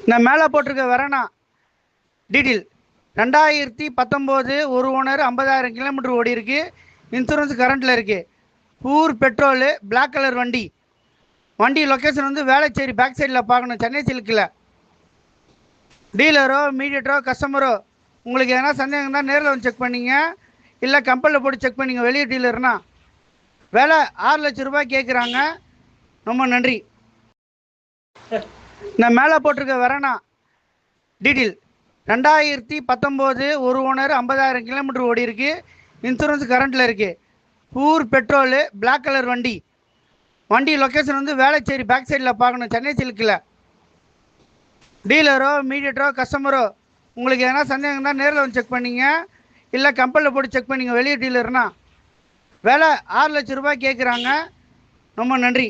நான் மேலே போட்டிருக்க வரேனா டீட்டெயில் 2019 ஒரு ஓனர் 50,000 கிலோமீட்டர் ஓடி இருக்கு. இன்சூரன்ஸ் கரண்ட்டில் இருக்குது. பூர் பெட்ரோலு, பிளாக் கலர் வண்டி. வண்டி லொக்கேஷன் வந்து வேளச்சேரி பேக் சைடில் பார்க்கணும், சென்னை சில்கில். டீலரோ மீடியேட்டரோ கஸ்டமரோ உங்களுக்கு எதனா சந்தேகம் தான் நேரில் வந்து செக் பண்ணிங்க, இல்லை கம்பெனியில் போட்டு செக் பண்ணிங்க. வெளியே டீலர்னா வேலை 6 லட்சம் ரூபாய் கேட்குறாங்க. ரொம்ப நன்றி. நான் மேலே போட்டிருக்க வரேனா டீட்டெயில் 2019 ஒரு ஓனர் 50,000 கிலோமீட்டர் ஓடி இருக்கு. இன்சூரன்ஸ் கரண்ட்டில் இருக்குது. பூர் பெட்ரோலு, பிளாக் கலர் வண்டி. வண்டி லொக்கேஷன் வந்து வேளச்சேரி பேக் சைடில் பார்க்கணும், சென்னை சில்கில். டீலரோ மீடியேட்டரோ கஸ்டமரோ உங்களுக்கு எதனா சந்தேகம் தான் நேரில் வந்து செக் பண்ணிங்க, இல்லை கம்பெனியில் போட்டு செக் பண்ணிங்க. வெளியே டீலர்னா வேலை 6 லட்சம் ரூபாய் கேட்குறாங்க. ரொம்ப நன்றி.